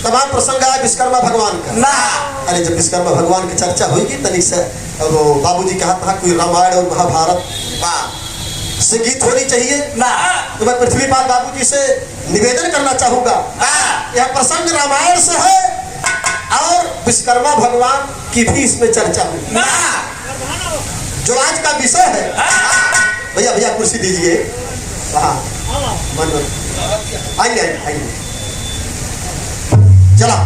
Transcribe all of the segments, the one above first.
तमाम प्रसंग आया विश्वकर्मा भगवान का ना। अरे जब विश्वकर्मा भगवान की चर्चा होगी तनिक से वो बाबूजी कहा था कोई रामायण और महाभारत से गीत होनी चाहिए ना। तो मैं पृथ्वीपाल बाबूजी से निवेदन करना चाहूंगा। यह प्रसंग रामायण से है और विश्वकर्मा भगवान की भी इसमें चर्चा हुई ना। जो आज का विषय है। भैया भैया कुर्सी दीजिए। हाँ आइए आइए चला।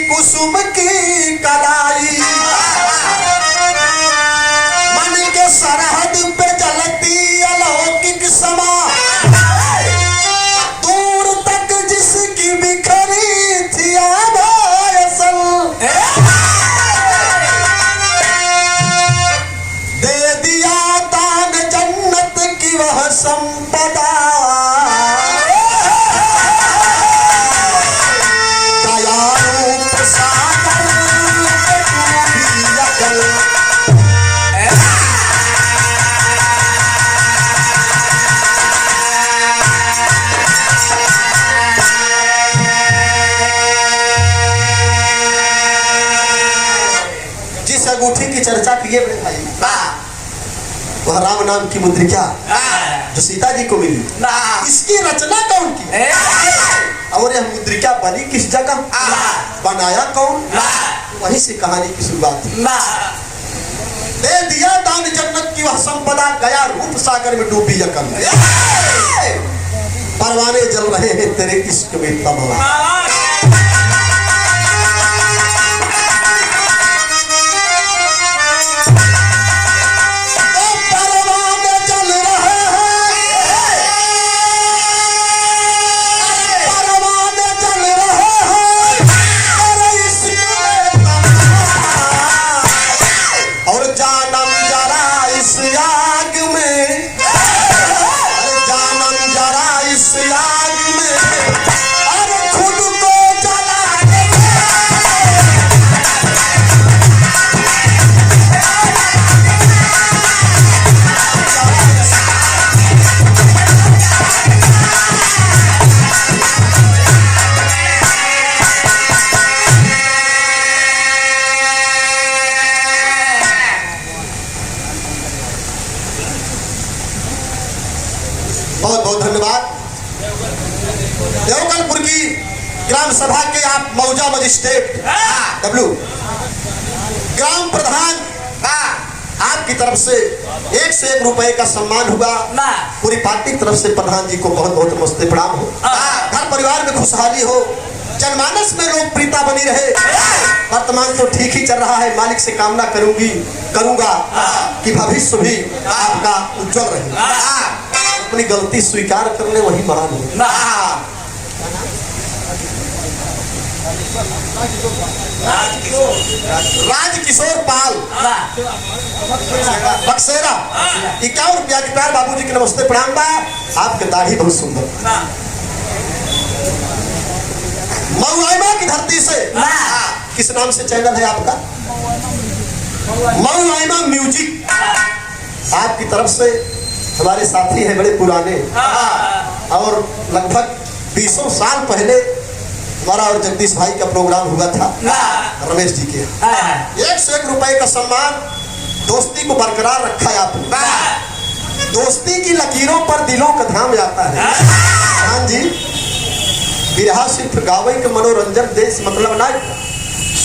कुसुम की कलाई मन के सरहद पे जलती अलौकिक समा दूर तक जिसकी बिखरी थी आभासल दे दिया दान जन्नत की वह संपदा अंगूठी की चर्चा किए बड़े भाई वह राम नाम की मुद्रिका जो सीता जी को मिली इसकी रचना कौन की और यह मुद्रिका बनी किस जगह बनाया कौन वहीं से कहानी की शुरुआत दे दिया दान जन्नत की वह संपदा गया रूप सागर में डूबी यकम परवाने जल रहे हैं तेरे इश्क में तमला देवगलपुर की ग्राम सभा के आप मौजा मजिस्ट्रेट डब्लू ग्राम प्रधान आपकी तरफ से 1 रुपए का सम्मान हुआ पूरी पार्टी की तरफ से प्रधान जी को बहुत बहुत नमस्ते प्रणाम हो घर परिवार में खुशहाली हो जनमानस में लोग प्रीता बनी रहे वर्तमान तो ठीक ही चल रहा है मालिक से कामना करूंगा कि भविष्य भी आपका उज्जवल रहे अपनी गलती स्वीकार करने वही महान हो राजकिशोर पाल बक्सेरा 51 रुपया की प्यार बाबूजी के नमस्ते प्रणाम बा आपके दाढ़ी बहुत सुंदर मऊआइमा की धरती से किस नाम से चैनल है आपका मऊआइमा म्यूजिक आपकी तरफ से हमारे साथी हैं बड़े पुराने और लगभग 20 साल पहले हमारा और जगदीश भाई का प्रोग्राम हुआ था रमेश जी के 1 रुपए का सम्मान दोस्ती को बरकरार रखा है आपने दोस्ती की लकीरों पर दिलों का धाम जाता है हाँ जी बिरहा सिर्फ गावे के मनोरंजन देश मतलब ना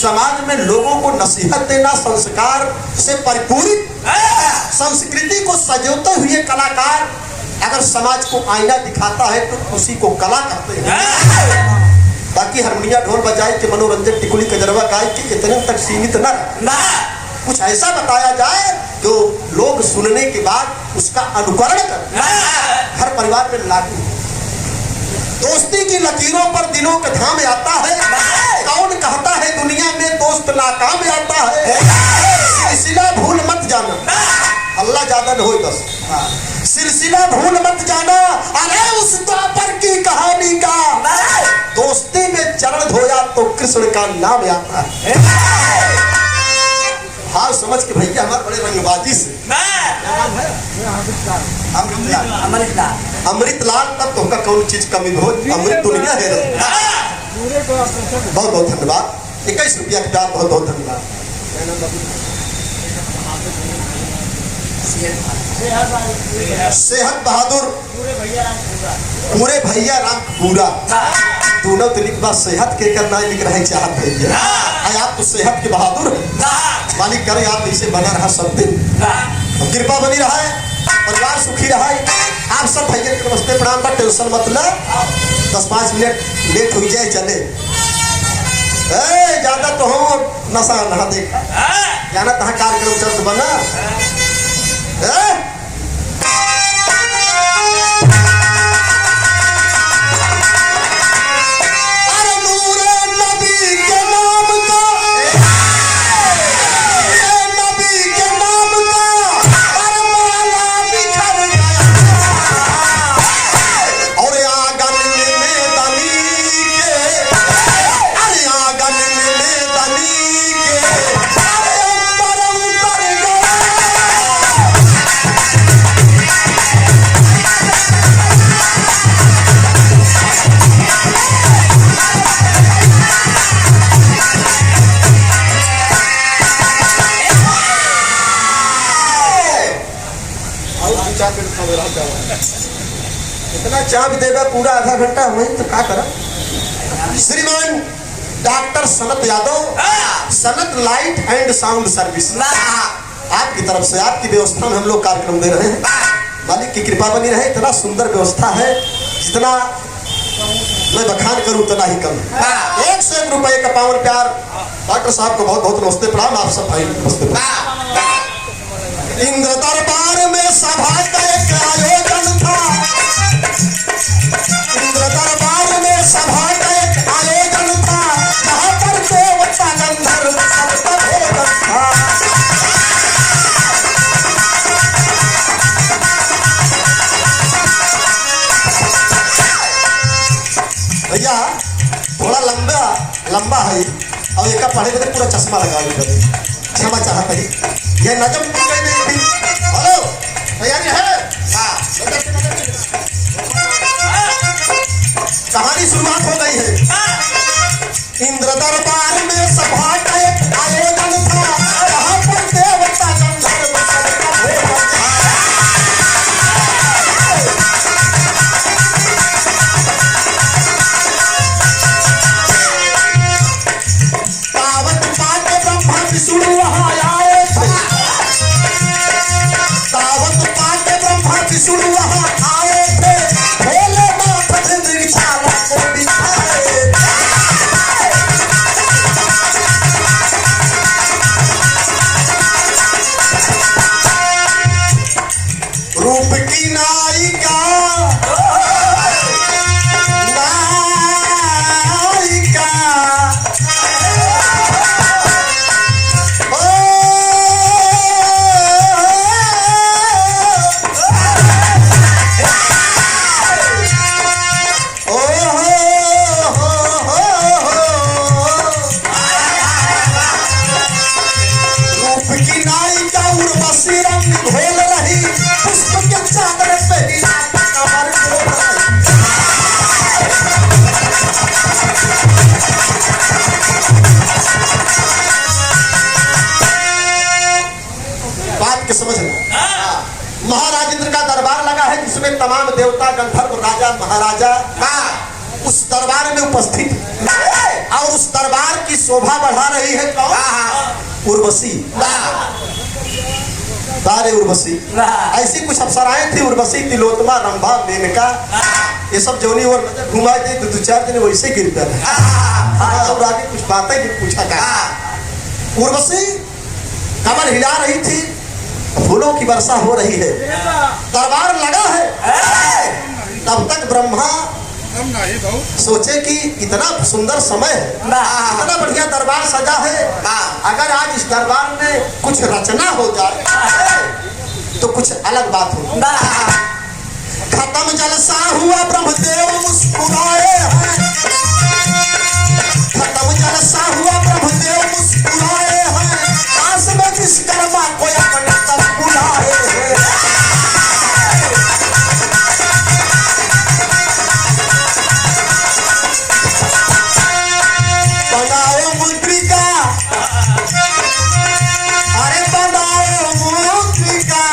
समाज में लोगों को नसीहत देना संस्कार से परिपूरित संस्कृति को सजोते हुए कलाकार अगर समाज को आईना दिखाता है तो उसी को कला कहते हैं बाकी हारमोनिया ढोल बजाए के मनोरंजन टिकुली कजरवा गाय के इतने तक सीमित न कुछ ऐसा बताया जाए जो लोग सुनने के बाद उसका अनुकरण कर घर परिवार में लागू दोस्ती की लकीरों पर दिनों का धाम आता है। कौन कहता है दुनिया में दोस्त नाकाम आता है। सिलसिला भूल मत जाना, अल्लाह ज्यादा न हो बस। सिलसिला भूल मत जाना, अरे उस द्वापर की कहानी का दोस्ती में चरण धोया तो कृष्ण का नाम आता है। हाँ समझ के भैया हमारे बड़े रंगबाजी से अमृतलाल तब तुमका कौन चीज कमी हो, अमृत दुनिया है। बहुत बहुत धन्यवाद, 21 रुपया का बहुत बहुत धन्यवाद। सेहत बहादुर पूरे भैया राम पूरा दोनों तो लिख बात सेहत के करना लिख रहे चाहत भैया। आप तो सेहत के बहादुर मालिक करे आप इसे बना रहा सब दिन, कृपा बनी रहा है, परिवार सुखी रहा है। आप सब भैया के नमस्ते प्रणाम पर टेंशन मतलब 10-5 मिनट लेट हो जाए चले ज्यादा तो हो नशा नहा देख जाना तहाँ कार्यक्रम चल बना इतना चाप देगा पूरा आधा घंटा वही तो क्या करा। श्रीमान doctor Sanat Yadav, Sanat light and sound service, आपकी तरफ से आपकी व्यवस्था में हम लोग कार्यक्रम दे रहे हैं। मालिक की कृपा बनी रहे। इतना सुंदर व्यवस्था है, जितना मैं बखान करूं उतना ही कम। 101 रुपए का पावन प्यार। डॉक्टर साहब को बहुत बहुत नमस्ते प्रणाम। आप सब भाई नमस्ते। इंद्र दरबार में सभा का एक आयोजन था, इंद्र दरबार में सभा का एक आयोजन था, जहाँ पर देवता गंधर्व सबका भोजन था। भैया थोड़ा लंबा है और एक पढ़े बदे पूरा चश्मा लगा क्षमा चाहता है। ये नजम हेलो तैयारी है। कहानी शुरुआत हो गई है। इंद्र दरबार में सभा का एक आयोजन था, जहाँ पर देवता गंधर्व सबका भोजन था। दावत पाके ब्रह्मा विष्णु वहाँ आए थे, दावत पाके ब्रह्मा विष्णु वहाँ आए थे, भोलेनाथ ने मृगशाला को बिठाए। रूप की नायिका महाराज इंद्र का दरबार लगा है, जिसमें तमाम देवता गंधर्व राजा महाराजा उस दरबार में उपस्थित है। और उस दरबार की शोभा बढ़ा रही है कौन? उर्वशी। बारे उर्वशी ऐसी कुछ अप्सराएं थी, उर्वशी, तिलोत्तमा, रंभा, मेनका, ये सब जोनी और घुमा दी 2-4 दिन वैसे गिर गए। और आगे कुछ बातें भी पूछा गया। उर्वशी कमर हिला रही थी, फूलों की वर्षा हो रही है, दरबार लगा है। तब तक ब्रह्मा सोचे कि इतना सुंदर समय है, इतना बढ़िया दरबार सजा है, अगर आज इस दरबार में कुछ रचना हो जाए तो कुछ अलग बात हो। खत्म जलसा हुआ ब्रह्मदेव मुस्कुराए हैं, खत्म जलसा हुआ ब्रह्मदेव मुस्कुराए हैं, पास में विश्वकर्मा को अपने तब बुलाए हैं। बनाओ मुद्रिका, अरे बनाओ मुद्रिका,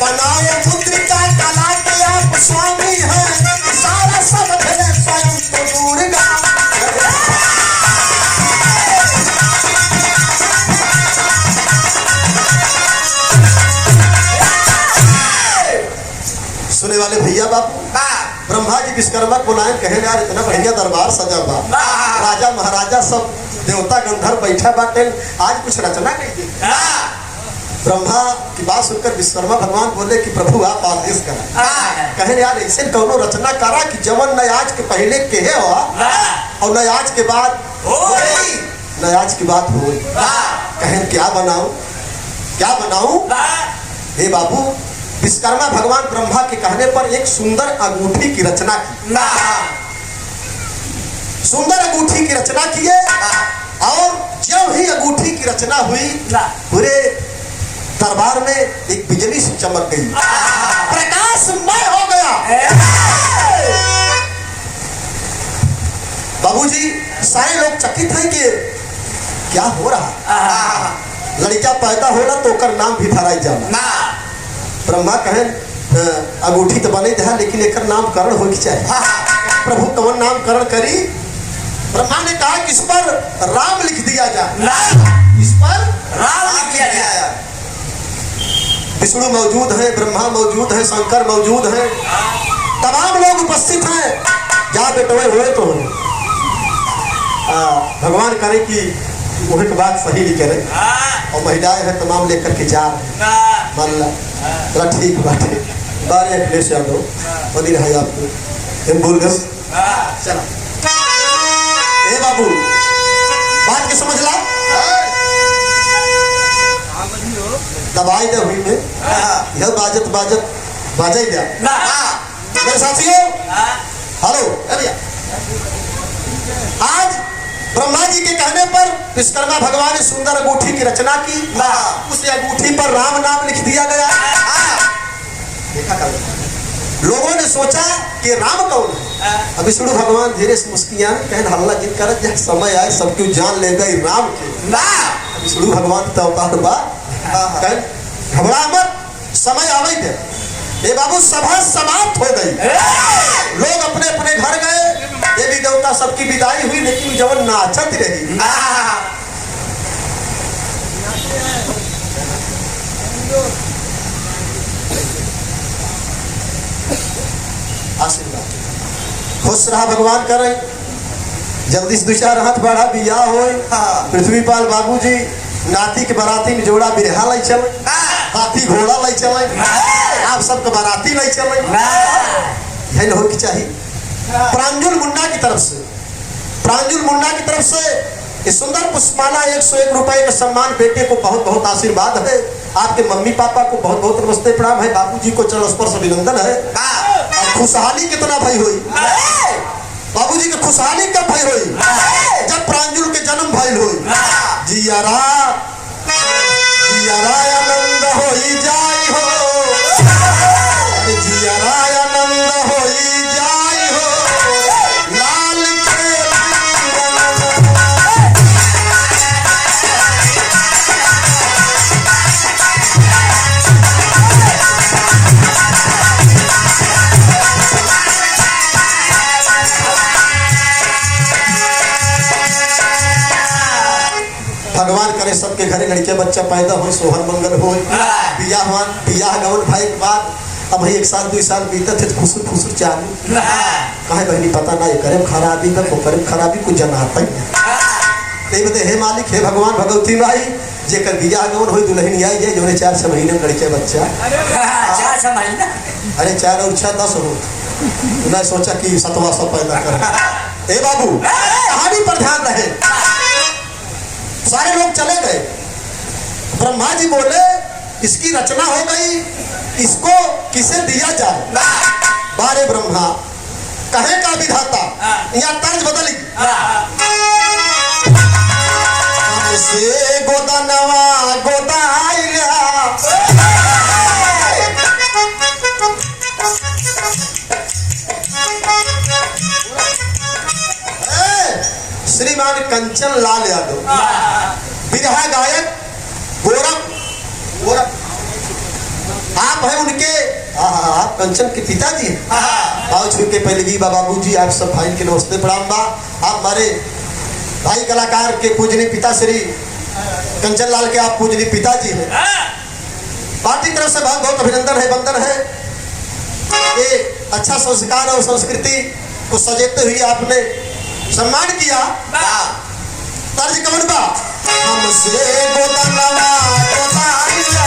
बनाओ मुद्रिका, कला के आप स्वामी हैं, सारा सब भले स्वयं तो दुर्गा। सुने वाले भैया बापू, ब्रह्मा जी विश्वकर्मा को बुलाए, कहे यार इतना बढ़िया दरबार सजा बा, राजा महाराजा सब देवता गंधर्व बैठा बाटे, आज कुछ रचना नहीं दी। ब्रह्मा की बात सुनकर विश्वकर्मा भगवान बोले कि प्रभु आप आदेश करें। कहे यार ऐसे कौनो रचना करा कि जवन न आज के पहले कहे हो और न आज के बाद न आज की बात हो। कहे क्या बनाऊं, क्या बनाऊं? हे बाबू, विश्वकर्मा भगवान ब्रह्मा के कहने पर एक सुंदर अंगूठी की रचना की, सुंदर अंगूठी की रचना किए, और जब ही अंगूठी की रचना हुई पूरे दरबार में एक बिजली से चमक गई, प्रकाशमय हो गया। बाबूजी सारे लोग चकित हैं कि क्या हो रहा। लड़का पैदा होला तो ओकर नाम भी धराई जाला। ब्रह्मा कहे अंगूठी तो बने दे, लेकिन एक नामकरण हो चाहिए। प्रभु कौन नामकरण करी? ब्रह्मा ने कहा कि इस पर राम लिख दिया जाए, इस पर राम लिख दिया जाए। विष्णु मौजूद है, ब्रह्मा मौजूद है, शंकर मौजूद है, तमाम लोग उपस्थित हैं। क्या बेटवे हुए तो भगवान करे कि वही की बात सही लिखे रहे, और महिलाएं हैं तमाम लेकर के जा रहे। मान ला चला ठीक बाटे, बारे अखिलेश यादव बनी रहे आपको हम बोल गए। चला ए बाबू बात के समझ ला, दवाई दे हुई में यह बाजत बाजत बाजा दिया। मेरे साथियों हेलो भैया, आज ब्रह्मा जी के कहने पर विश्वकर्मा भगवान ने सुंदर अंगूठी की रचना की, उस अंगूठी पर राम नाम लिख दिया गया। देखा कर लोगों ने सोचा कि राम कौन है। अब विष्णु भगवान धीरे से मुस्कियां कहन हल्ला जिन कर जब समय आए सब क्यों जान ले गई राम के। विष्णु भगवान तो अवतार बा, घबरा मत, समय आवे थे। ये बाबू सभा समाप्त हो गई, लोग अपने अपने घर गए, देवी देवता सबकी विदाई हुई, लेकिन जवन नाचत रही। आशीर्वाद खुश रहा भगवान करे, जल्दी से 2-4 हाथ बढ़ा बियाह हो। पृथ्वीपाल बाबूजी नाती के बाराती में जोड़ा बिरहा लाई चले, हाथी घोड़ा लाई चले, आप सबके बाराती लाई चले, यही हो की चाहिए। प्रांजुल मुन्ना की तरफ से, प्रांजुल मुन्ना की तरफ से इस सुंदर पुष्पमाला 101 रुपए का सम्मान, बेटे को बहुत बहुत आशीर्वाद है, आपके मम्मी पापा को बहुत बहुत नमस्ते प्रणाम है, बाबूजी को चरण स्पर्श अभिनंदन है। और खुशहाली कितना भाई हुई, बाबूजी की खुशहाली कब भाई हुई? जब प्रांजुल के जन्म भाई हुई। जियारा जियारा आनंद होई जाई हो, जियारा आनंद होई जाई हो, लाल के भगवान करे सबके घरे लड़के बच्चा पैदा हो, सोहर मंगल हो, बियाह गवन भाई के बाद अब भाई 1 साल 2 साल बीतत है, फुसुर फुसुर चालू कहे बहनी पता ना ये करे खराबी है, वो करे खराबी कुछ जनाता ही कई बते हे मालिक हे भगवान भगवती माई जेकर बियाह गवन होई दुल्हन आई जाए जोने 4-6 महीने में लड़के बच्चा। अरे 4 और 6 10 हो। मैं सोचा कि 7वां सब पैदा कर। ए बाबू कहानी पर ध्यान रहे। सारे लोग चले गए। ब्रह्मा जी बोले इसकी रचना हो गई, इसको किसे दिया जाए। बारे ब्रह्मा कहे का विधाता यहाँ तर्ज बदली से गोदनवा गोदाइला श्रीमान कंचन लाल यादव बिरहा गायक गोरख आप हैं उनके आप कंचन के पिताजी हैं। आओ छू के पहले भी बाबू जी आप सब भाई के नमस्ते प्रणाम बा। आप हमारे भाई कलाकार के पूजनीय पिता श्री कंचन लाल के आप पूजनीय पिताजी हैं। पार्टी तरफ से बहुत बहुत अभिनंदन है, वंदन है। ये अच्छा संस्कार और संस्कृति को सजेते हुए आपने सम्मान किया। तर्ज कौन बा हमसे गोदनवा गोदाइला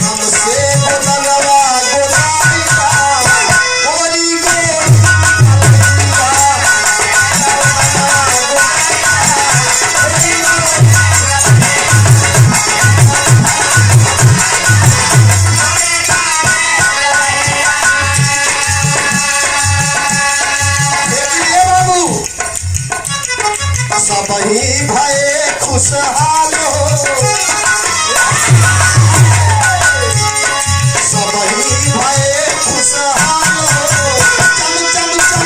हमसे गोदनवा गोदाइला गोरी सबही भये खुशहाल हो सबही भये खुशहाल हो चम चम चम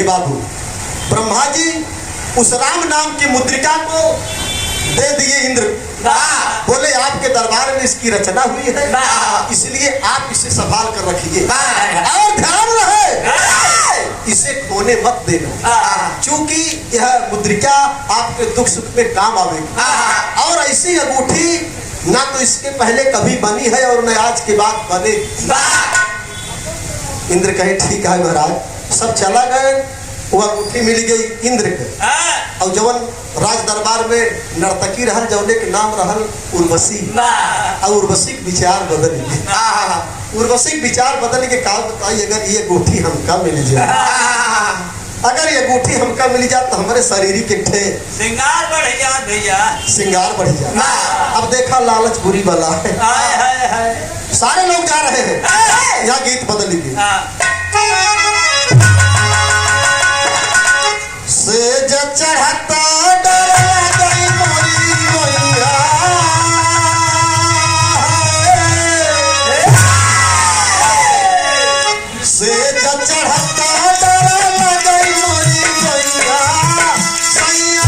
बाबू ब्रह्मा जी उस राम नाम की मुद्रिका को दे दिए इंद्र। बोले आपके दरबार में इसकी रचना हुई है, इसलिए आप इसे संभाल कर रखिए और ध्यान रहे इसे खोने मत देना, क्योंकि यह मुद्रिका आपके दुख सुख में काम आवेगी। और ऐसी अंगूठी ना तो इसके पहले कभी बनी है और न आज के बाद बने। इंद्र कहे ठीक है महाराज। सब चला गए, वो अंगूठी मिल गई इंद्र के। और जवन राज दरबार में नर्तकी रहल जवने के नाम रहल उर्वशी। और उर्वशी के विचार बदल गए। उर्वशी के विचार बदल के कहा बताइए अगर ये अंगूठी हमका मिल जाए, अगर ये अंगूठी हमका मिल जाए तो हमारे शरीर के ठे श्रृंगार बढ़ जा भैया, श्रृंगार बढ़ जाए। अब देखा लालच बुरी बला है। सारे लोग जा रहे हैं, यहाँ गीत बदल गई। से चढ़ता डर गई मोरी मोइया से चढ़ता डर गई मोरी मोइया सैया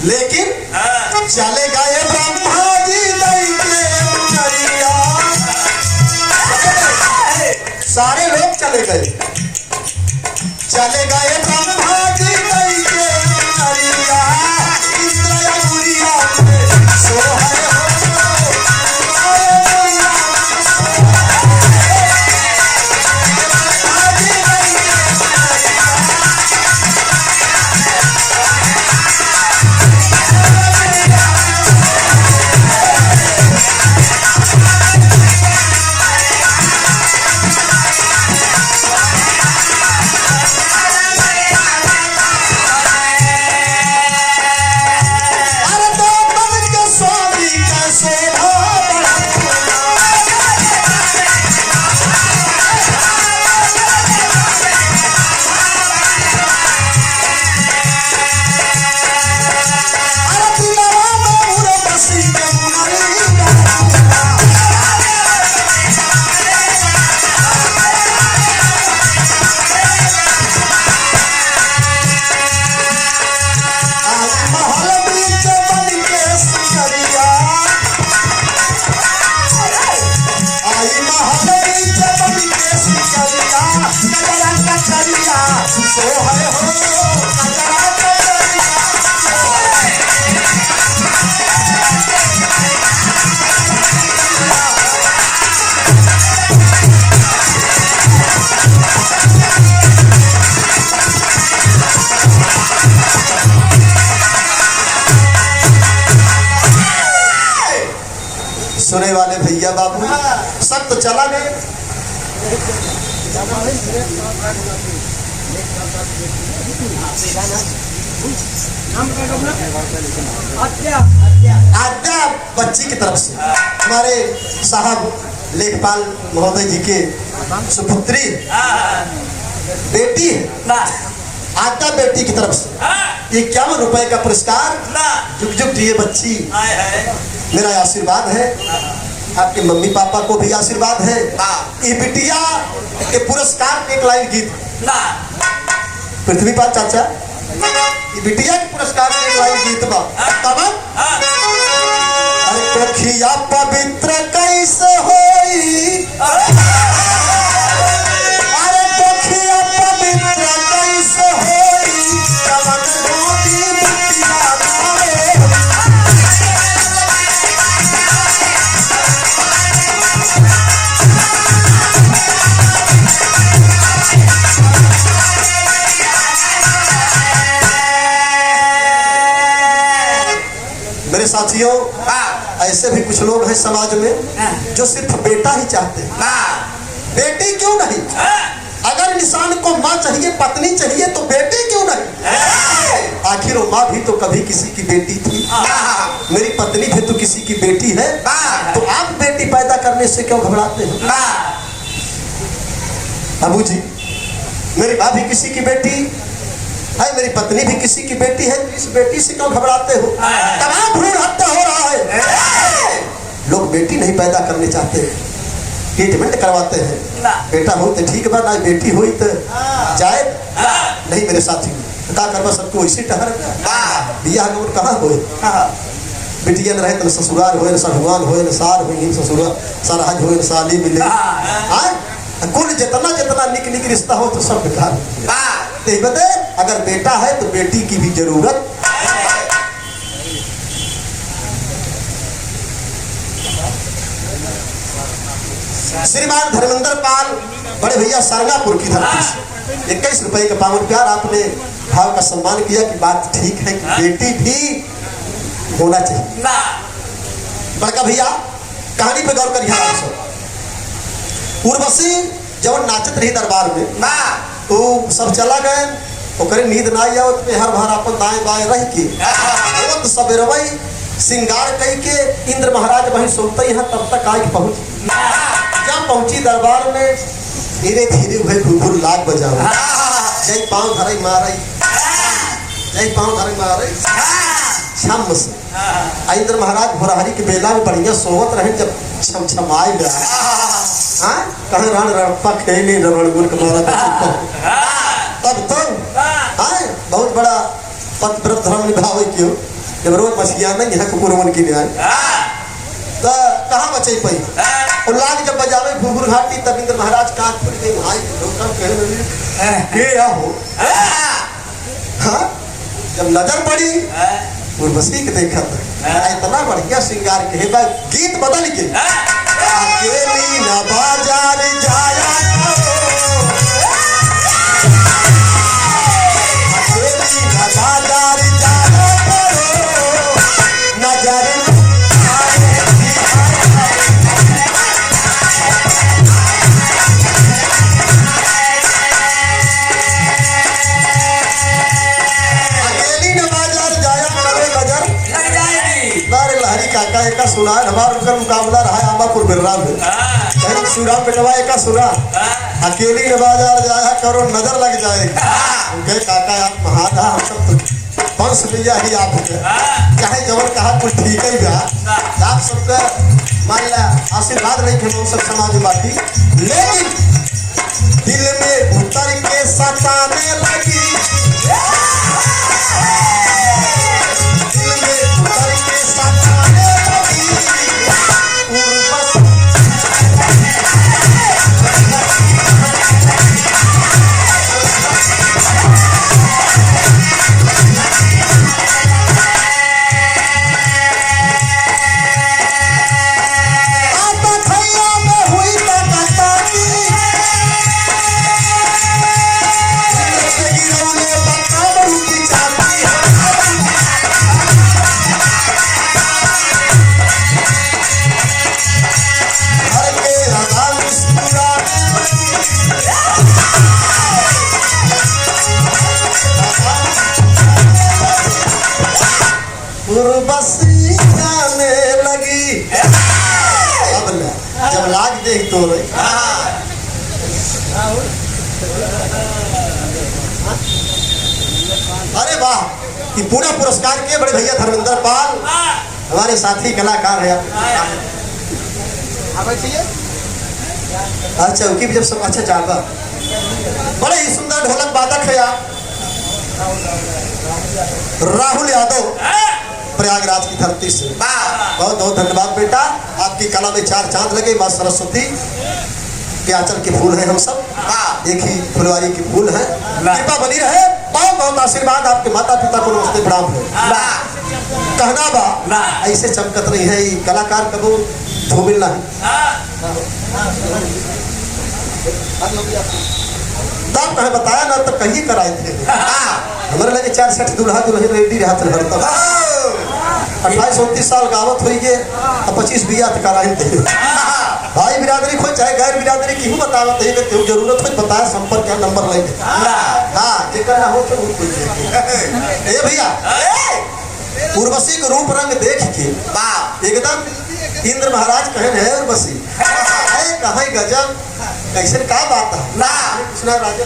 लेकिन चले गए ब्रह्मा जी सारे लोग चले गए ब्रह्मा जी सो है भैया बाबू सब तो चला गए। आज्ञा बच्ची की तरफ से हमारे साहब लेखपाल महोदय जी के सुपुत्री बेटी है, आज्ञा बेटी की तरफ से 51 रुपए का पुरस्कार। जुग जुग जिए बच्ची, मेरा आशीर्वाद है, आपके मम्मी पापा को भी आशीर्वाद है। ये बिटिया के पुरस्कार के एक लाइन गीत पृथ्वीपाल चाचा, ये बिटिया के पुरस्कार के एक लाइन गीत बा। अरे कोखिया पवित्र कैसे होई, अरे कोखिया पवित्र कैसे होई, कवन गोदी बिटिया धारे। मेरे साथियों, ऐसे भी कुछ लोग हैं समाज में जो सिर्फ बेटा ही चाहते हैं। बेटी क्यों नहीं? अगर इंसान को माँ चाहिए, पत्नी चाहिए, तो बेटी क्यों नहीं? आखिर वो माँ भी तो कभी किसी की बेटी थी, मेरी पत्नी भी तो किसी की बेटी है। तो आप बेटी पैदा करने से क्यों घबराते हैं? अबू जी, मेरी माँ भी किसी की बेटी है, मेरी पत्नी भी किसी की बेटी है, इस बेटी से क्यों घबराते हो? तमाम भ्रूण हत्या हो रहा है। लोग बेटी नहीं पैदा करने चाहते, ट्रीटमेंट करवाते हैं। बेटा हो तो ठीक बा, ना बेटी हुई तो जाए नहीं। मेरे साथी का करवा सबको इसी टहर बिया कहाँ हो, बेटिया न रहे तो ससुराल हो, सहुआन हो, सार हो, ससुराल सरहज हो, साली मिले, कुल जितना जितना निक निक रिश्ता हो तो सब बेकार। बता, अगर बेटा है तो बेटी की भी जरूरत। श्रीमान धर्मेंद्र पाल बड़े भैया सरगापुर की धरती से 21 रुपए का पावन प्यार, आपने भाव का सम्मान किया कि बात ठीक है कि बेटी भी होना चाहिए। बड़का भैया कहानी पे गौर करिए। उर्वशी जब नाचत रही दरबार में, तो सब चला गए, ओकरे नींद ना आया, हर भर अपन दाएं बाएं रह के तो सबेरवई श्रृंगार कई के इंद्र महाराज वहीं सोते हैं, तब तक आग पहुंच। जब पहुंची दरबार में, धीरे धीरे वह घुघुर लाग बजाओ, जय पाँव धरई मारई, जय पाँव धरई मारई छम से। इंद्र महाराज भोरहरी के बेला में बढ़िया सोवत रहे, जब छमछमाए गया कहे रण रणपा खेली रणगुल तब तो बहुत बड़ा पतिव्रत धर्म निभावे क्यों, जब रोज मछलियां नहीं है कुकुर मन की न्याय तो कहाँ बचे पई। और लाग जब बजावे घुघुर घाटी, तब इंद्र महाराज का खुल गई, भाई क्या हो। हाँ, जब नजर पड़ी उर्वशी के देखा इतना बढ़िया श्रृंगार के गीत बदल के, अकेली न बाजार जाया करो, अकेली न बाजार जाया करो, नजर अकेली न बाजार जाया करो, नजर लग जाएगी। बारे लहरी काका एक सुना, हमारा उनका मुकाबला रहा है आमापुर बिर्रा में, कहीं सुरा पिटवा एक सुना, अकेली न बाजार जाया करो, नजर लग जाएगी। उनके काका आप महादा, हम सब तो वंश भैया ही आप चाहे जवन कहा कुछ ठीक ही बा, आप सबका मान ला आशीर्वाद नहीं थे हम सब समाज बाटी, लेकिन दिल में उतर के सताने लगी, दिल में उतर के सताने लगी उर्वशी गाने लगी। अब ना जब लाग दे तो रही। अरे वाह, ये पूरा पुरस्कार के बड़े भैया धर्मेंद्र पाल हमारे साथी कलाकार है। अच्छा उनकी भी जब सब अच्छा जागा, बड़े ही सुंदर ढोलक वादक है आप राहुल यादव प्रयागराज की धरती से। बहुत बहुत धन्यवाद बेटा, आपकी कला में चार चांद लगे। माँ सरस्वती के आंचल के फूल हैं हम सब, एक ही फुलवारी के फूल हैं। कृपा बनी रहे, बहुत बहुत आशीर्वाद। आपके माता पिता को नमस्ते प्रणाम है। कहना बा ऐसे चमकत नहीं है, ये कलाकार कबो धूमिल नहीं। तब कहे बताया ना, तब कहीं कराए थे। हमारे लगे 4-6 दूल्हा दुल्हन रेडी रहा था। 28-29 साल गावत हुई है, 25 बिया कराए थे। भाई बिरादरी खोज चाहे गैर बिरादरी की बतावत है, क्यों जरूरत हो बताया, संपर्क का नंबर ले। हाँ जेकर ना हो तो ए भैया, उर्वशी के रूप रंग देख के एकदम इंद्र महाराज कहन है उर्वशी कहा गजब, कैसे का बात है ना। कृष्णा राजा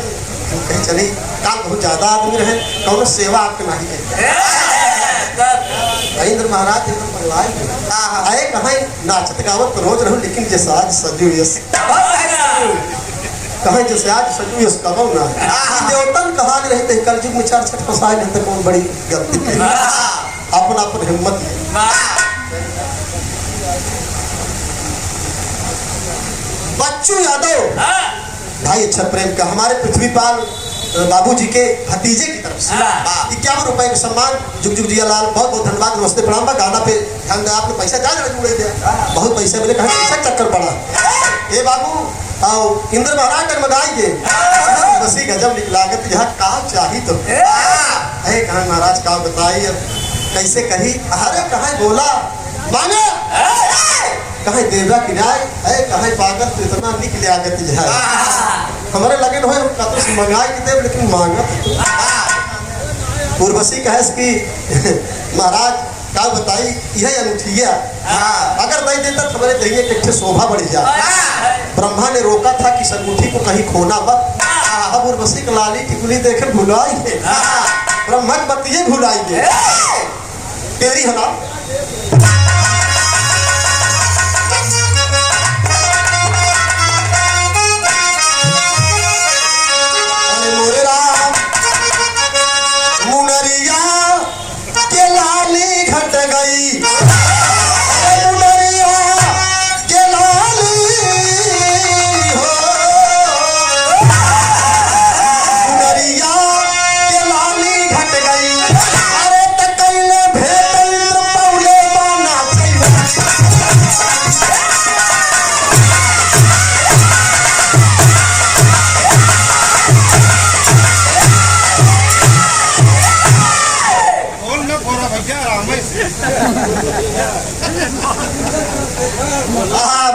कहीं चली काल बहुत ज्यादा आदमी रहे, कौन सेवा आपके नहीं है। इंद्र महाराज एकदम पगलाए आए, कहा नाचत गावत तो रोज रहूं, लेकिन जैसे आज सजू यस कहा जैसे आज सजू यस कबो ना देवतन कहा रहते कलयुग में 4 छठ फसाए रहते, कौन बड़ी गलती है। अपन अपन हिम्मत बच्चू यादव भाई अच्छा प्रेम का हमारे पृथ्वीपाल बाबूजी के भतीजे की तरफ से 51 रुपए का सम्मान। जुग जुग जिया लाल, बहुत बहुत धन्यवाद, नमस्ते प्रणाम। गाना पे ध्यान दे, आपने पैसा ज्यादा जुड़े थे, बहुत पैसा मिले, कहा पैसा चक्कर पड़ा। ए बाबू आओ इंद्र महाराज कर मगाइए बसी गजब निकलागत यहाँ का चाहिए तो कहा महाराज का बताइए कैसे कही। अरे कहा बोला मांगे कहा देवरा किराए है, कहा पागल तो इतना निकल आगत है। हमारे लगे हो तो मंगाई के देव, लेकिन मांगा उर्वशी कहे कि महाराज का बताई यह अनूठिया, अगर नहीं देता तो हमारे दहिए के शोभा बढ़ जाए। ब्रह्मा ने रोका था कि अंगूठी को कहीं खोना मत। अब उर्वशी की लाली टिकुली देकर भुलाई है, ब्रह्मा की बत्तिये भुलाई है। तेरी है ना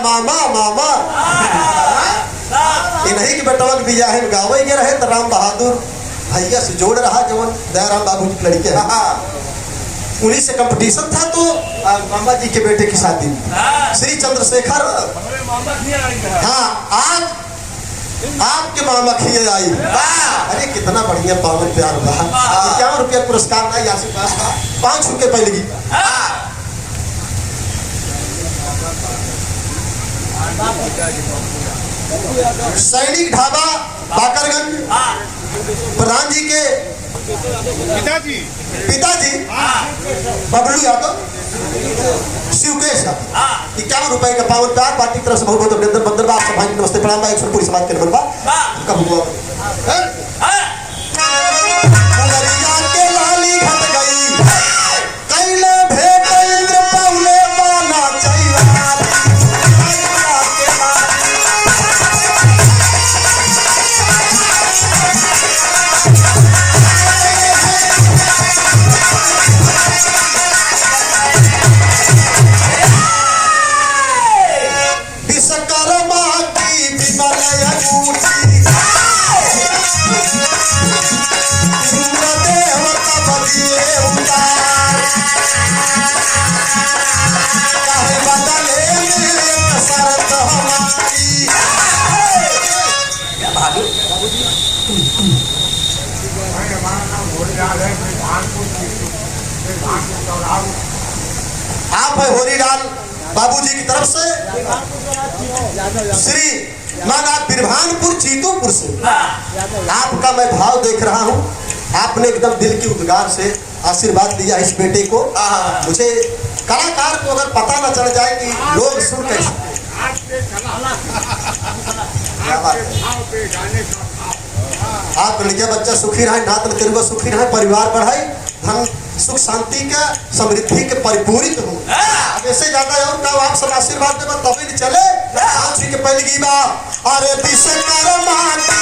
मामा मामा इन्हीं के बेटवा के बिया है गावे के रहे तो राम बहादुर भैया से जोड़ रहा जवन दयाराम बाबू की लड़के उन्हीं से कंपटीशन था। तो मामा जी के बेटे की शादी श्री चंद्रशेखर, हाँ आज आपके मामा खिए आई। अरे कितना बढ़िया पावन प्यार रहा। 51 रुपया पुरस्कार ना यहाँ से 5 रुपये पहले सैनिक ढाबा बाकरगंज प्रधान जी के पिताजी बबलू यादव शिवकेश 51 रुपए का पावन प्यार पार्टी की तरफ से बहुत बहुत अभिनंदन बंदरबाग सभा की नमस्ते प्रणाम। एक पूरी समाज के नंबर कब हुआ के लाली घट गई कैले भेट इंद्र पौले बाना चाहिए। विश्वकर्मा की विमल अंगूठी आप है होरीलाल बाबूजी की तरफ से श्री माना बिरभानपुर चीतोपुर से आपका मैं भाव देख रहा हूँ। आपने एकदम दिल की उद्गार से आशीर्वाद दिया इस बेटे को। मुझे कलाकार को अगर पता न चल जाए कि लोग सुन कैसे, आप लड़के बच्चा सुखी रहे, नात तेरे सुखी रहे, परिवार बढ़ाई, धन सुख शांति का समृद्धि के परिपूरित हो। अब ऐसे ज्यादा और का आप सब आशीर्वाद देगा तभी नहीं चले। आज के पहले की बात अरे विश्वकर्मा माटी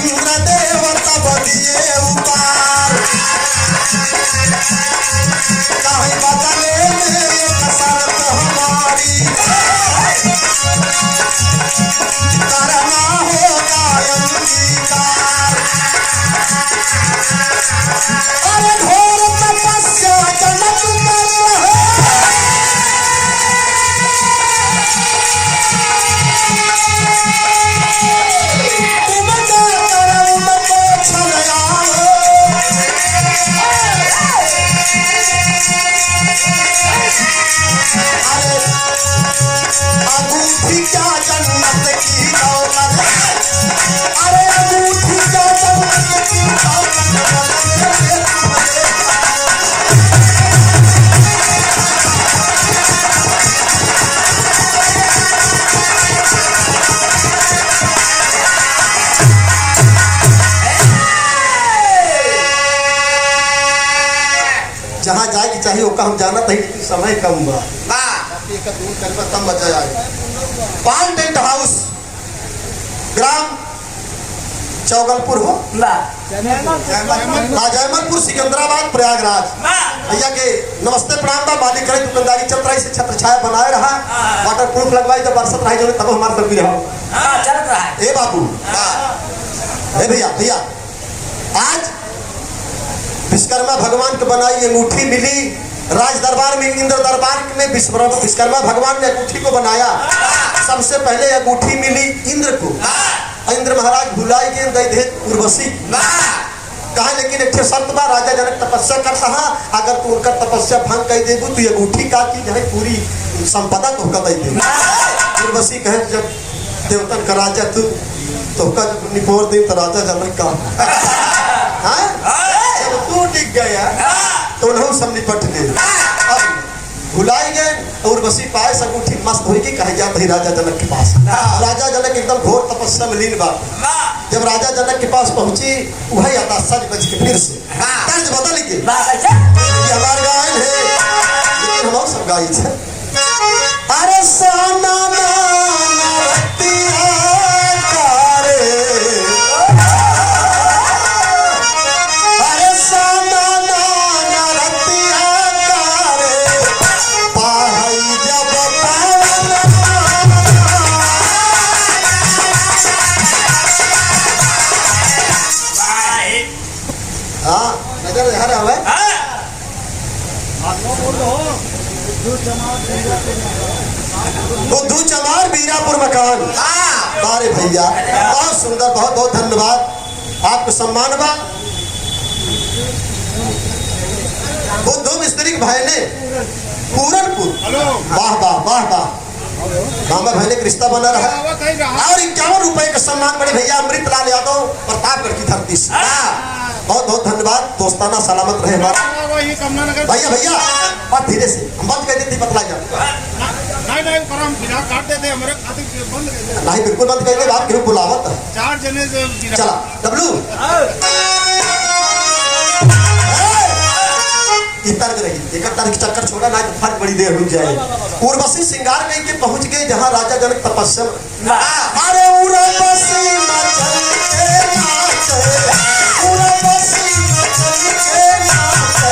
इंद्र देवता बदिए ऊपर काहे बदले मेरे कसरत हमारी करना होगा अंगीकार। अरे घोर तपस्या जनक कर रहे तुम जाकर उनको छल आओ। अरे अंगूठी क्या जन्नत की दौलत, अरे अंगूठी क्या जन्नत की दौलत। जहाँ जाएगी चाहिए वो हम जाना था, लेकिन समय कम हुआ तब मजा आए। पान टेंट हाउस ग्राम चौगलपुर हो जयमलपुर सिकंदराबाद प्रयागराज। भैया के नमस्ते प्रणाम बा। मालिक करे दुकानदारी चल रही से छत्र छाया बनाए रहा, वाटर प्रूफ लगवाई, जब बरसत रही जो तब हमारे सब भी रहा चल रहा है। ए बाबू ए भैया भैया आज विश्वकर्मा भगवान को बनाई अंगूठी मिली राज दरबार में, इंद्र दरबार में विश्वकर्मा भगवान ने अंगूठी को बनाया। सबसे पहले अंगूठी मिली इंद्र को। इंद्र महाराज भुलाई गए गए थे उर्वशी कहा, लेकिन एक शर्त बा, राजा जनक तपस्या कर कहा, अगर तू उनका तपस्या भंग कर देबू तो ये अंगूठी का की जाए पूरी संपदा तो दे दे। उर्वशी कहे जब देवतन का राजा तू तो निपोर दे तो राजा जनक का तू टिक गया तो उन्होंने सब निपट गए। अब भुलाई गए और बसी पाए अंगूठी मस्त हुई कि कहे जात ही राजा जनक के पास। राजा जनक एकदम घोर तपस्या में लीन बा। जब राजा जनक के पास पहुंची वही आता सज बज के फिर से तर्ज बदल के हमारे गायन है, लेकिन हम सब गाई थे। अरे सोना बुद्धू चमार बीरापुर मकान। बारे भैया बहुत सुंदर, बहुत बहुत धन्यवाद, आपको सम्मान बा। बुद्धू मिस्त्री के भाई ने पूरनपुर, वाह वाह वाह वाह, मामा भाई ने रिश्ता बना रहा और 51 रुपए का सम्मान बड़े भैया अमृतलाल यादव प्रतापगढ़ की धरती से। बहुत बहुत धन्यवाद, दोस्ताना सलामत रहे हमारा भैया। भैया और धीरे से हम बंद कर देते बतला जाए नहीं, बिल्कुल बंद कर दे, आप क्यों बुलावत 4 जने चला डब्लू तर्क रही एक तर्क चक्कर छोड़ा ना तो फर्क बड़ी देर रुक जाए। उर्वशी श्रृंगार कहीं के पहुंच गए जहाँ राजा जनक तपस्या। अरे उर्वशी मचल के नाचे, उर्वशी मचल के नाचे,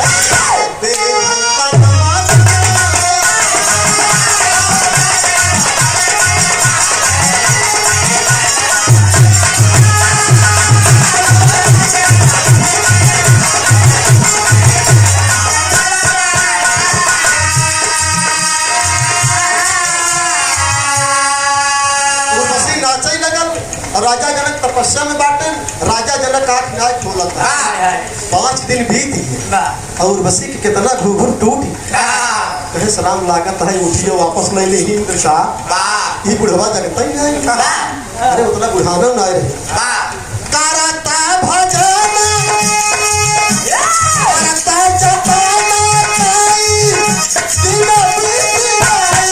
और राजा जनक तपस्या में बाटन। राजा जनक आंख ना खोलता। 5 दिन बीत गए और बसी के कितना घूघूर टूटी। कहे सलाम लागत है, उठियो वापस ले ले इंद्र शाह। ये बुढ़वा जगता ही नहीं। अरे उतना बुढ़ाना ना रहे। करता भजन करता जपाना काई दिन बीत आई।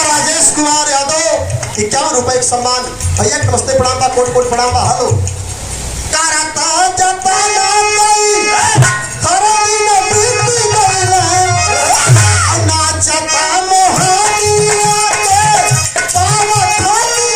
राजेश कुमार यादव 51 रुपए का सम्मान। भैया नमस्ते प्रणाम बा, कोट कोट प्रणाम बा। हेलो करता जपाना काई हर दिन बीत गइल। नाचता मोहनिया के पावत होली।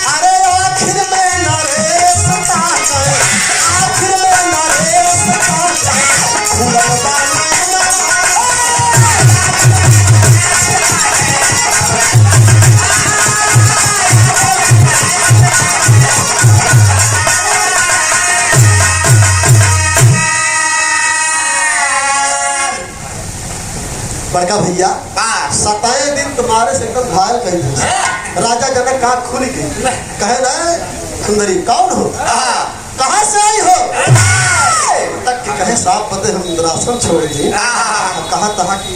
अरे आखिर में नरेश पागल, आखिर में नरेश पागल, फूलन बानी बड़का भैया 27 दिन तुम्हारे से एकदम घायल कर दिया। राजा जनक आँख खुल गई। कहे ना सुंदरी कौन हो, कहाँ से आई हो? तक के कहे साहब बदे हम इंद्रासन छोड़ दी। कहा तहा की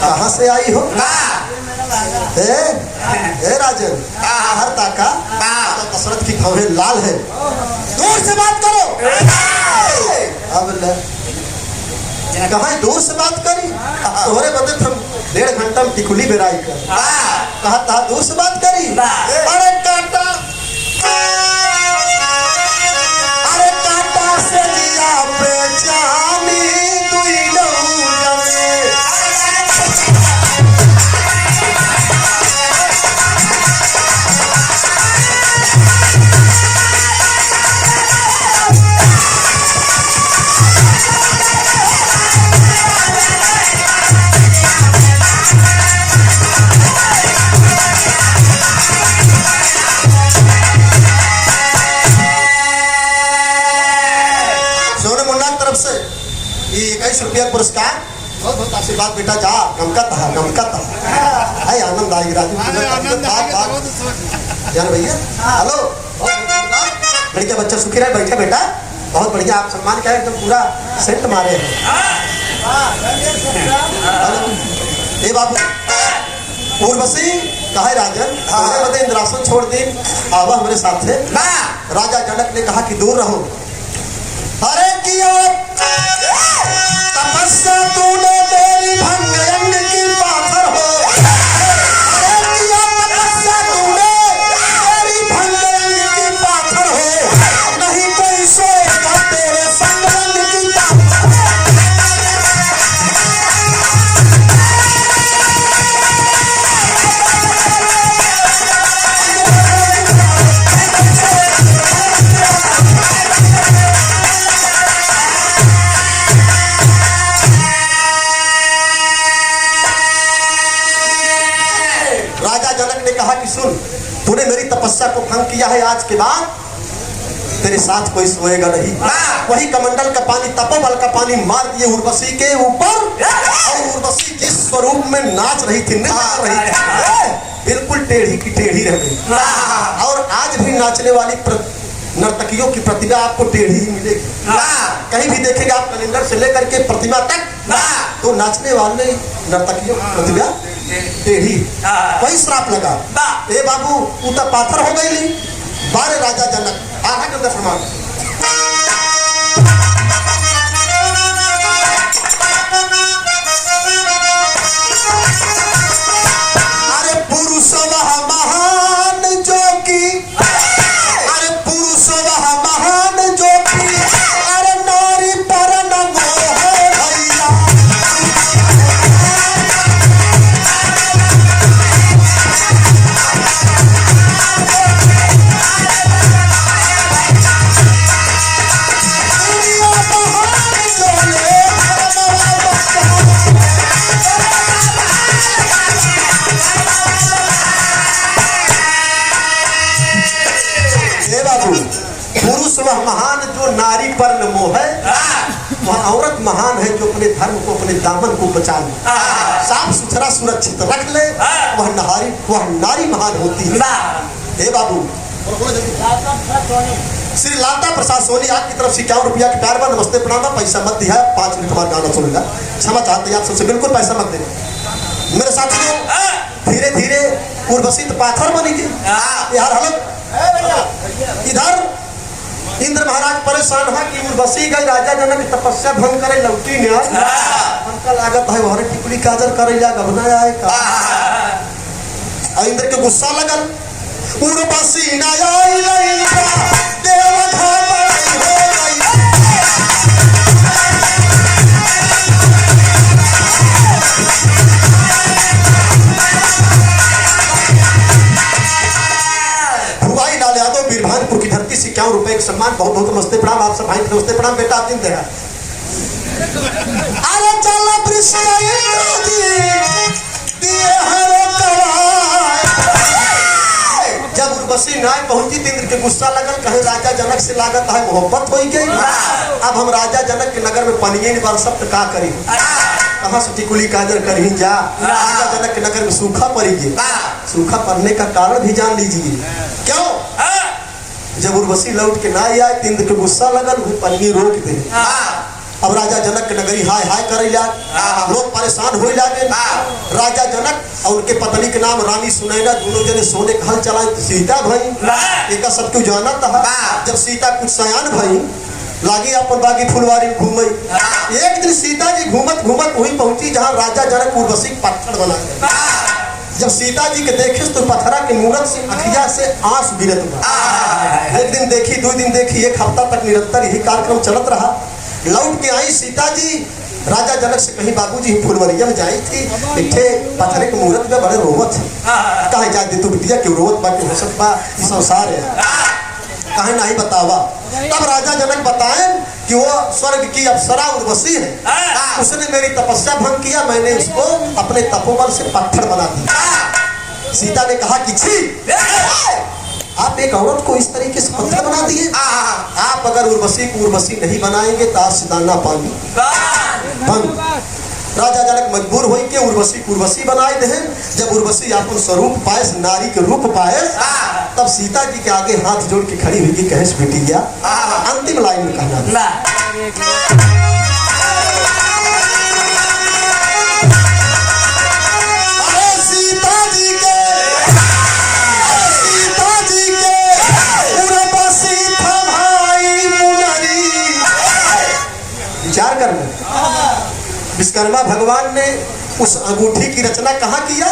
कहाँ से आई हो? ए राजन हर ताका कसरत की खबरें लाल है, दूर से बात करो। अब ले कहा दूर से बात करी तोहरे बदे हम 1.5 घंटा में टिकुली बेराई कर। कहा था दूर से बात करी। अरे काटा से दिया पे जानी दुई लौया में। ये 21 रुपया पुरस्कार, बहुत बहुत आशीर्वाद बेटा। जा गमकत है आनंद आई राजू यार भैया। हेलो लड़के बच्चा सुखी रहे, बैठे बेटा। बहुत बढ़िया, आप सम्मान क्या एकदम पूरा सेंट मारे हैं। हे बाबू उर्वशी कहे राजन बदे इंद्रासन छोड़ दी, आवा हमारे साथ है। राजा जनक ने कहा कि दूर रहो। अरे किया तपस्या तूने मेरी भंग अंग की पाथर हो। अरे किया तपस्या तूने मेरी भंग अंग की पाथर हो। नहीं कोई सोएगा तेरे संग रंग की पाथर। राजा जनक ने कहा कि सुन, तूने मेरी तपस्या को भंग किया है, आज के बाद तेरे साथ कोई सोएगा नहीं। वही कमंडल का पानी, तपोबल का पानी मार दिए उर्वशी के ऊपर। और उर्वशी जिस स्वरूप में नाच रही थी, नृत्य कर रही थी, बिल्कुल टेढ़ी की टेढ़ी रह गई। और आज भी नाचने वाली नर्तकियों की प्रतिभा आपको टेढ़ी ही मिलेगी। कहीं भी देखेंगे आप कैलेंडर से लेकर के प्रतिभा तक, तो नाचने वाले नर्तकियों की प्रतिभा टेढ़ी। वही श्राप लगा। ए बाबू तू तो पाथर हो गई। बारे राजा जनक आधा के फरमान। अरे पुरुष वह महान जो की, अरे पुरुष वह महान जो की, अरे नारी पर न मोह भैया। पुरुष वह महान जो नारी पर न मोह है, वह औरत महान है जो अपने धर्म को, अपने दामन को बचा ले, साफ सुथरा सुरक्षित रख ले, वह नारी महान होती है। हे बाबू, श्री लाता प्रसाद सोनी आपकी तरफ से 51 रुपया की प्यार बा, नमस्ते प्रणाम बा, पैसा मत दिया, 5 मिनट बाद गाना सुनेगा, क्षमा चाहते हैं आप सबसे, बिल्कुल पैसा मत देना। मेरे साथियों, धीरे धीरे उर्वशी तो पाथर बनेगी यार हालत। इधर इंद्र महाराज परेशान है कि उर्वशी गई राजा जनक तपस्या भंग करे, लौटी ने हमका लागत है वह टिकुली काजर करे जा गबना आए का। इंद्र के गुस्सा लगल, उर्वशी ना आई लइका देवघर हो गई। भुवाई लाल यादव बीरभानपुर की धरती से 51 रुपए का सम्मान, बहुत बहुत नमस्ते प्रणाम आप सब भाई, नमस्ते प्रणाम बेटा, आप दिन देगा। अरे चल जब उर्वशी नाय पहुंची, इंद्र के गुस्सा लगल, कहे राजा जनक से लागत है मोहब्बत हो गई, अब हम राजा जनक के नगर में पनिये नहीं बरसत का करी, कहाँ से टिकुली काजर करी जा, राजा जनक के नगर में सूखा पड़ी। सूखा पड़ने का कारण भी जान लीजिए क्यों। जब उर्वशी लौट के ना आए, इंद्र के गुस्सा लगल, पनिये रोक दे। अब राजा जनक के नगरी हाय हाय करे जा, लोग परेशान हो जाके। राजा जनक और उनके पत्नी के नाम रानी सुनैना, दोनों जने सोने का हल चलाए, सीता भाई एक सब क्यों जाना था। जब सीता कुछ सयान भाई लागी अपन बागी फुलवारी घूमे, एक दिन सीता जी घूमत घूमत वही पहुंची जहाँ राजा जनक उर्वशी पत्थर बना। जब सीता जी के देखे तो पत्थरा के मूरत से अखिया से आंसू गिरत बा। एक दिन देखी, 2 दिन देखी, 1 हफ्ता तक निरंतर यही कार्यक्रम चलत रहा। लौट के आई सीता जी राजा जनक से कहीं, बाबूजी फुलवरिया में जाई थी, इठे पत्थर के मूरत में बड़े रोवत है, कहे जा दे तू बिटिया क्यों रोवत बा, क्यों हंसत बा, ये संसार है, कहे नहीं बतावा। तब राजा जनक बताए कि वो स्वर्ग की अप्सरा उर्वशी है, उसने मेरी तपस्या भंग किया, मैंने उसको अपने तपोबल से पत्थर बना दिया। सीता ने कहा कि छी, आप एक औरत को इस तरीके से पत्थर बना दिए, आप अगर उर्वशी को उर्वशी नहीं बनाएंगे तो आज से दाना पानी बंद। राजा जनक मजबूर हो के उर्वशी को उर्वशी बनाए दे। जब उर्वशी अपन स्वरूप पाए, नारी के रूप पाए, तब सीता जी के आगे हाथ जोड़ के खड़ी हुई, कहे बेटिया, अंतिम लाइन में कहना, विचार करना। विश्वकर्मा भगवान ने उस अंगूठी की रचना कहाँ किया?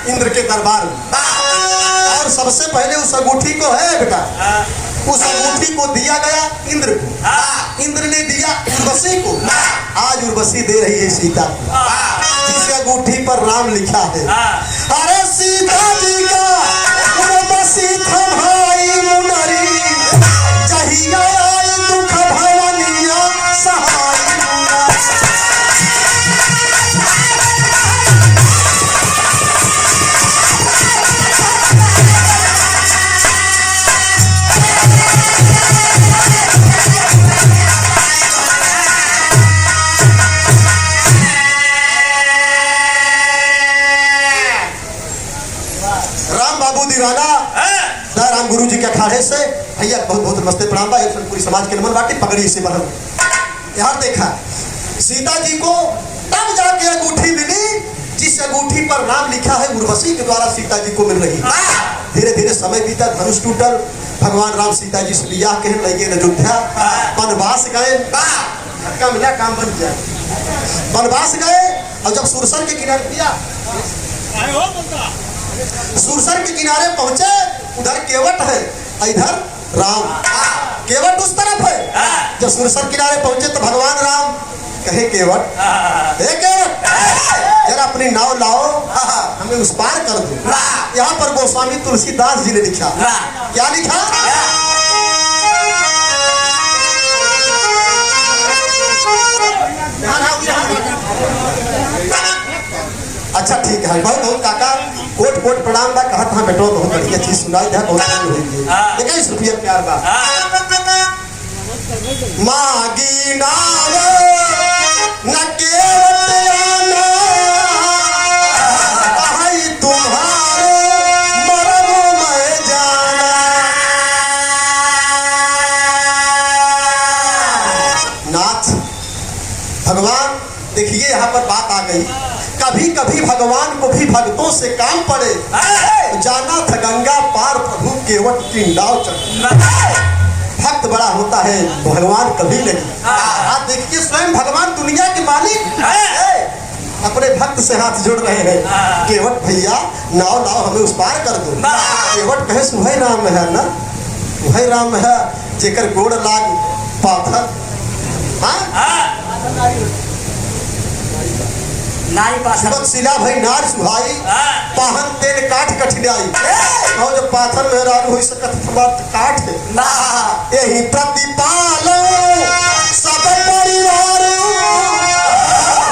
इंद्र के दरबार में। और सबसे पहले उस अंगूठी को है बेटा, उस अंगूठी को दिया गया इंद्र को, इंद्र ने दिया उर्वशी को, आज उर्वशी दे रही है सीता को, जिस अंगूठी पर नाम लिखा है, अरे सीता जी का उर्वशी थमाई मुनरी, चाहिए आई दुख भवनिया सहाय। राम गुरु जी के अखाड़े से भैया बहुत बहुत नमस्ते प्रणाम बा, एक पूरी समाज के नमन बाटी, पगड़ी से बहन। यार देखा सीता जी को तब जाके अंगूठी मिली जिस अंगूठी पर नाम लिखा है उर्वशी के द्वारा सीता जी को मिल रही। धीरे धीरे समय बीता, धनुष टूटल, भगवान राम सीता जी से बियाह के लगे अयोध्या, वनवास गए, धक्का मिला काम बन गया, वनवास गए। और जब सुरसर के किनारे दिया, सुरसर के किनारे पहुंचे, उधर केवट है, इधर राम, केवट उस तरफ है। जब सुरसर किनारे पहुंचे तो भगवान राम कहे केवट, हे केवट जरा अपनी नाव लाओ, हमें उस पार कर दो। यहाँ पर गोस्वामी तुलसीदास जी ने लिखा, क्या लिखा? अच्छा ठीक है, बहुत बहुत काका कोट कोट प्रणाम बा। कहत हाँ बेटो बहुत बढ़िया चीज सुनाई दे, बहुत बढ़िया हुई है। देखा इस रुपया प्यार बा। मागी नाव न केवट आना, आई तुम्हारे मरम में जाना। नाथ भगवान देखिए यहाँ पर बात आ गई। कभी कभी भगवान को भी भक्तों से काम पड़े। जाना था गंगा पार प्रभु केवट की नाव चढ़। भक्त बड़ा होता है, भगवान कभी नहीं। आप देखिए स्वयं भगवान दुनिया के मालिक अपने भक्त से हाथ जोड़ रहे हैं। केवट भैया नाव नाव हमें उस पार कर दो। केवट कहे सुहै राम है ना, वही राम है जेकर गोड़ लाग पाथर। नारी पाथर शिला भाई नार सुहाई, पाहन तेल काट कठिनाई। और जब पाथर में रारू हुई सकत काट है। यही प्रतिपालो सब परिवार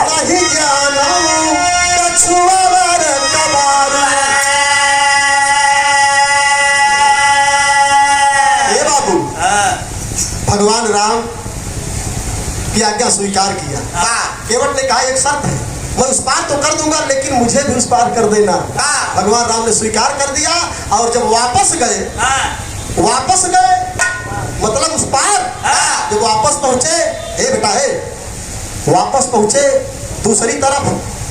नहीं जानो कछुआवर कबार। ये बाबू भगवान राम की आज्ञा स्वीकार किया। केवट ने कहा एक शर्त है, मैं उस पार तो कर दूंगा लेकिन मुझे भी उस पार कर देना। भगवान राम ने स्वीकार कर दिया। और जब वापस गए मतलब उस पार जब वापस पहुंचे, हे बेटा हे वापस पहुंचे दूसरी तरफ,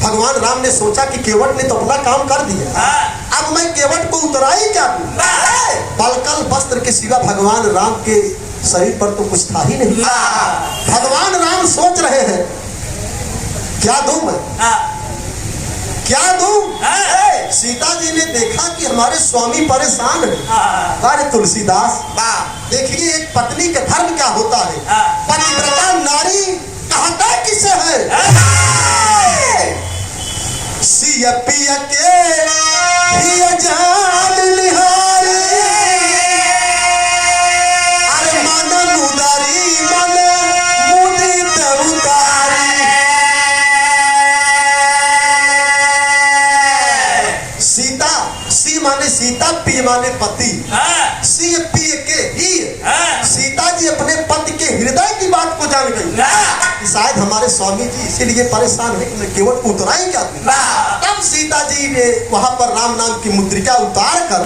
भगवान राम ने सोचा कि केवट ने तो अपना काम कर दिया, अब मैं केवट को उतराई क्या दूं? पलकल वस्त्र के सिवा भगवान राम के शरीर पर तो कुछ था ही नहीं। भगवान राम सोच रहे हैं क्या दूं मैं, क्या दूं? सीता जी ने देखा कि हमारे स्वामी परेशान है। अरे तुलसीदास देखिए एक पत्नी का धर्म क्या होता है। पतिव्रता नारी कहता किसे है? सिय पिय के हिय जान निहारी, अरे मन मुदारी मन मुदित उतारी। सीता सी माने सीता, पी माने पति। सी पी के ही सीता जी अपने पति के हृदय की बात को जान गई कि शायद हमारे स्वामी जी इसीलिए परेशान है कि मैं केवट को उतराई क्या। तब सीता जी ने वहां पर राम नाम की मुद्रिका उतार कर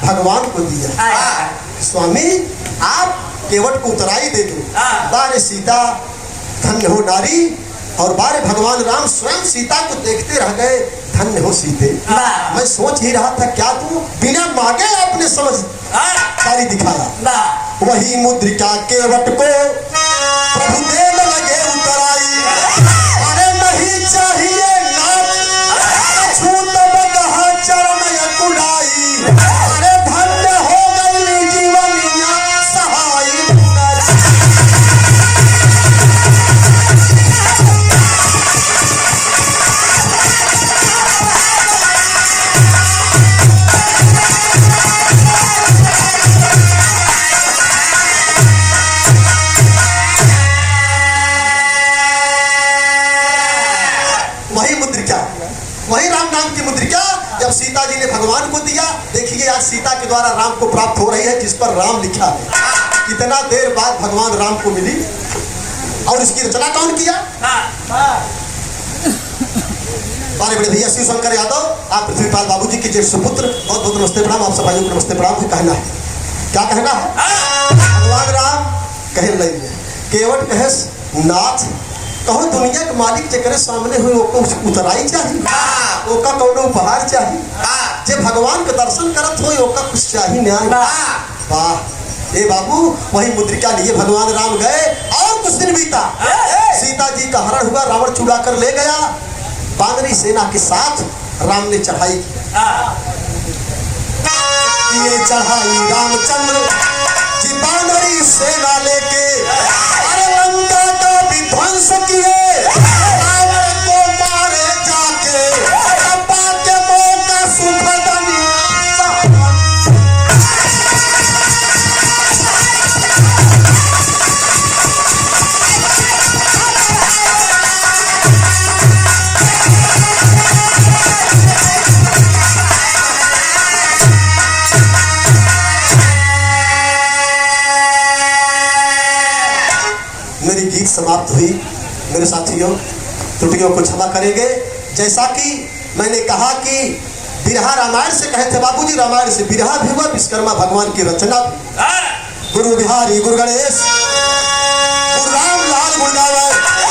भगवान को दिया। स्वामी आप केवट को उतराई दे दो। बारे सीता धन्य हो नारी, और बारे भगवान राम स्वयं सीता को देखते रह गए। धन्य हो सीते, मैं सोच ही रहा था क्या तू बिना मांगे आपने समझदारी दिखाया। वही मुद्रिका केवट को प्रभु देने लगे उतराई। अरे नहीं चाहिए ना छूत बगहा चरण कुड़ाई, अरे धन्य हो गई जीवनिया सहाय। वही राम नाम की मुद्रिका जब सीता जी ने भगवान को दिया। देखिए आज सीता के द्वारा राम को प्राप्त हो रही है, जिस पर राम लिखा है। कितना देर बाद भगवान राम को मिली। और इसकी रचना कौन किया? हमारे बड़े भैया शिव शंकर यादव, आप पृथ्वीपाल बाबू जी के जेठ सुपुत्र, बहुत बहुत नमस्ते प्रणाम। आप सब भाइयों को नमस्ते प्रणाम। कहना है क्या कहना है? भगवान राम कहे नहीं, केवट कहे नाथ कहो दुनिया के मालिक जेकरे सामने हुए ओको उतराई चाहिए, ओका कौनो उपहार चाहिए। जे भगवान के दर्शन करत हो ओका कुछ चाहिए न्याय। वाह ए बाबू, वही मुद्रिका लिए भगवान राम गए। और कुछ दिन बीता, सीता जी का हरण हुआ, रावण चुरा कर ले गया। बानरी सेना के साथ राम ने चढ़ाई की। ये चढ़ाई रामचंद्र जी बानरी सेना लेके अरे लंका का विध्वंस किए। रावण को मारे जाके अपा के मौका सुखदनी। समाप्त हुई। मेरे साथियों, त्रुटियों को क्षमा करेंगे। जैसा कि मैंने कहा कि बिरहा रामायण से कहे थे बाबूजी, रामायण से बिरहा भी हुआ, विश्वकर्मा भगवान की रचना भी। गुरु बिहारी, गुरु गणेश, गुरु राम लाल, गुरु गावा।